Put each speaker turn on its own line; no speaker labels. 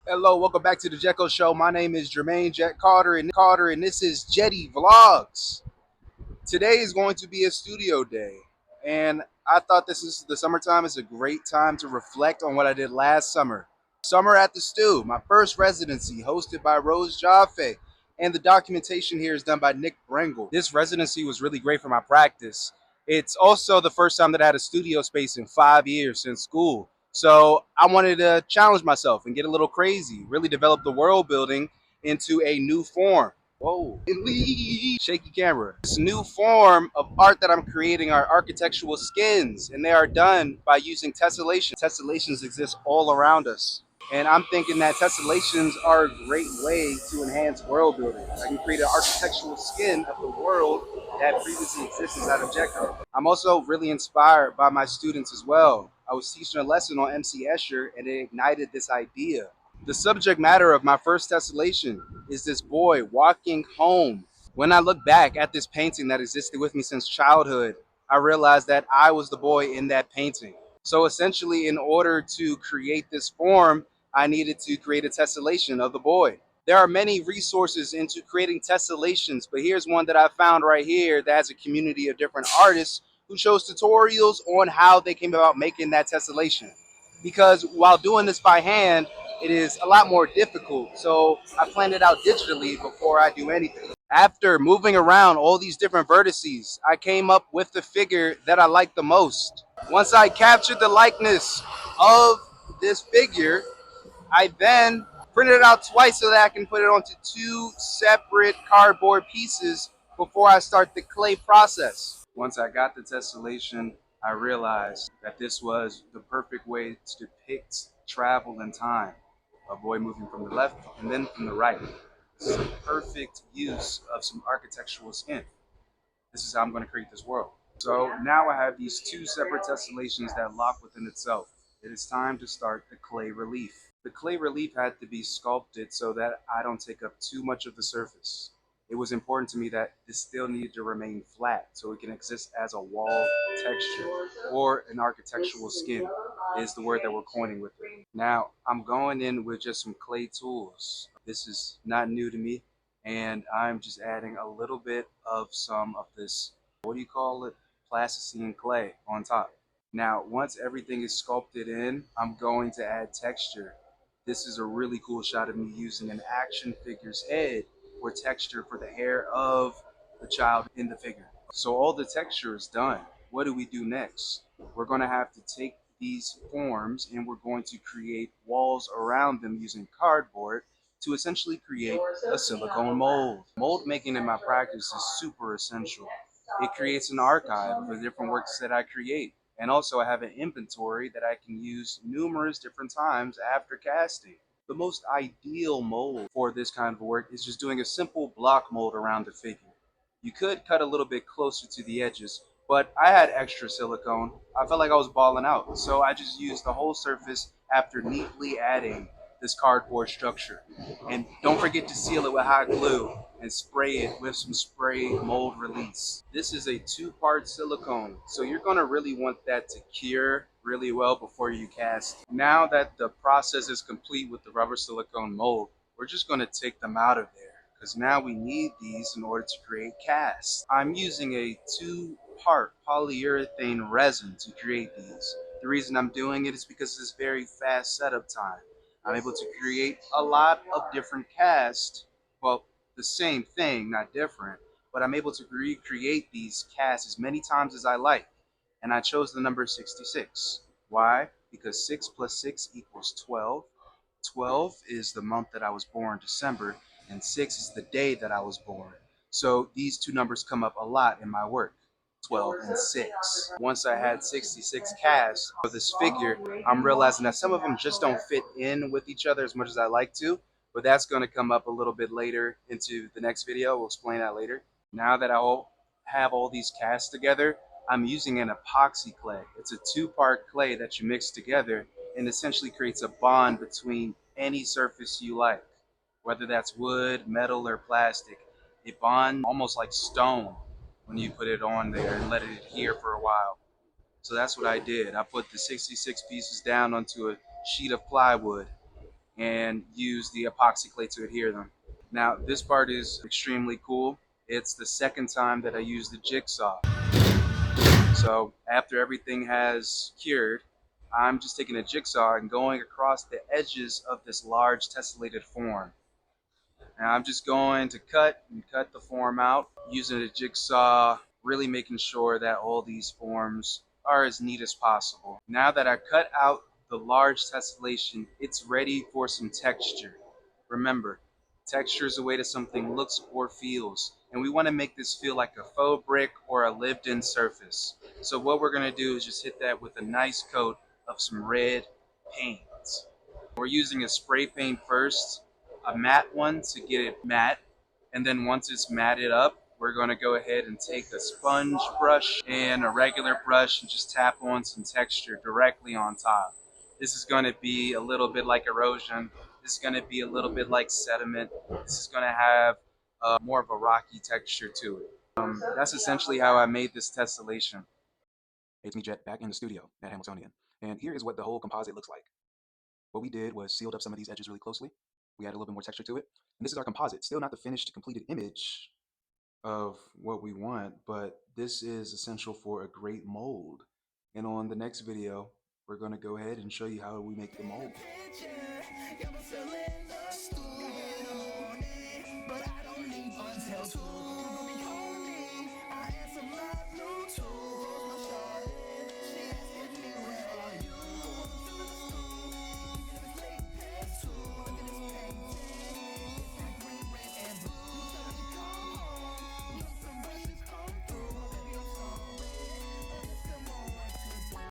Hello, welcome back to the Jekko Show. My name is Jermaine Carter, and this is jETTi Vlogs. Today is going to be a studio day, and I thought this is the summertime is a great time to reflect on what I did last summer. Summer at the Stew, my first residency, hosted by Rose Jaffe, and the documentation here is done by Nick Brengle. This residency was really great for my practice. It's also the first time that I had a studio space in 5 years since school. So I wanted to challenge myself and get a little crazy, really develop the world building into a new form. Whoa, shaky camera. This new form of art that I'm creating are architectural skins, and they are done by using tessellation. Tessellations exist all around us. And I'm thinking that tessellations are a great way to enhance world building. I can create an architectural skin of the world that previously existed inside of jETTi. I'm also really inspired by my students as well. I was teaching a lesson on MC Escher, and it ignited this idea. The subject matter of my first tessellation is this boy walking home. When I look back at this painting that existed with me since childhood, I realized that I was the boy in that painting. So essentially, in order to create this form, I needed to create a tessellation of the boy. There are many resources into creating tessellations, but here's one that I found right here that has a community of different artists who shows tutorials on how they came about making that tessellation. Because while doing this by hand, it is a lot more difficult. So I planned it out digitally before I do anything. After moving around all these different vertices, I came up with the figure that I like the most. Once I captured the likeness of this figure, I then printed it out twice so that I can put it onto two separate cardboard pieces before I start the clay process. Once I got the tessellation, I realized that this was the perfect way to depict travel in time. A boy moving from the left and then from the right. This is a perfect use of some architectural skin. This is how I'm going to create this world. So now I have these two separate tessellations that lock within itself. It is time to start the clay relief. The clay relief had to be sculpted so that I don't take up too much of the surface. It was important to me that this still needed to remain flat so it can exist as a wall texture or an architectural skin is the word that we're coining with it. Now I'm going in with just some clay tools. This is not new to me, and I'm just adding a little bit of some of this, what do you call it, plasticine clay on top. Now once everything is sculpted in, I'm going to add texture. This is a really cool shot of me using an action figure's head for texture for the hair of the child in the figure. So all the texture is done. What do we do next? We're going to have to take these forms and we're going to create walls around them using cardboard to essentially create a silicone mold. Mold making in my practice is super essential. It creates an archive of the different works that I create. And also I have an inventory that I can use numerous different times after casting. The most ideal mold for this kind of work is just doing a simple block mold around the figure. You could cut a little bit closer to the edges, but I had extra silicone. I felt like I was balling out, so I just used the whole surface after neatly adding this cardboard structure. And don't forget to seal it with hot glue and spray it with some spray mold release. This is a two-part silicone, so you're going to really want that to cure really well before you cast. Now that the process is complete with the rubber silicone mold, we're just going to take them out of there because now we need these in order to create casts. I'm using a two-part polyurethane resin to create these. The reason I'm doing it is because it's very fast setup time. I'm able to create a lot of different casts, well, the same thing, not different, but I'm able to recreate these casts as many times as I like. And I chose the number 66. Why? Because 6 plus 6 equals 12. 12 is the month that I was born, December, and 6 is the day that I was born. So these two numbers come up a lot in my work. 12 and 6. Once I had 66 casts for this figure, I'm realizing that some of them just don't fit in with each other as much as I like to, but that's going to come up a little bit later into the next video. We'll explain that later. Now that I have all these casts together, I'm using an epoxy clay. It's a two-part clay that you mix together and essentially creates a bond between any surface you like, whether that's wood, metal, or plastic. It bonds almost like stone when you put it on there and let it adhere for a while. So that's what I did. I put the 66 pieces down onto a sheet of plywood. and use the epoxy clay to adhere them. Now, this part is extremely cool. It's the second time that I use the jigsaw. So after everything has cured, I'm just taking a jigsaw and going across the edges of this large tessellated form. And I'm just going to cut and cut the form out using a jigsaw, really making sure that all these forms are as neat as possible. Now that I cut out the large tessellation, it's ready for some texture. Remember, texture is the way that something looks or feels, and we want to make this feel like a faux brick or a lived-in surface. So what we're going to do is just hit that with a nice coat of some red paint. We're using a spray paint first, a matte one to get it matte, and then once it's matted up, we're going to go ahead and take a sponge brush and a regular brush and just tap on some texture directly on top. This is going to be a little bit like erosion. This is going to be a little bit like sediment. This is going to have more of a rocky texture to it. That's essentially how I made this tessellation. It's me, Jet, back in the studio at Hamiltonian. And here is what the whole composite looks like. What we did was sealed up some of these edges really closely. We added a little bit more texture to it. And this is our composite. Still not the finished, completed image of what we want, but this is essential for a great mold. And on the next video, we're going to go ahead and show you how we make the mold. But I don't leave until 2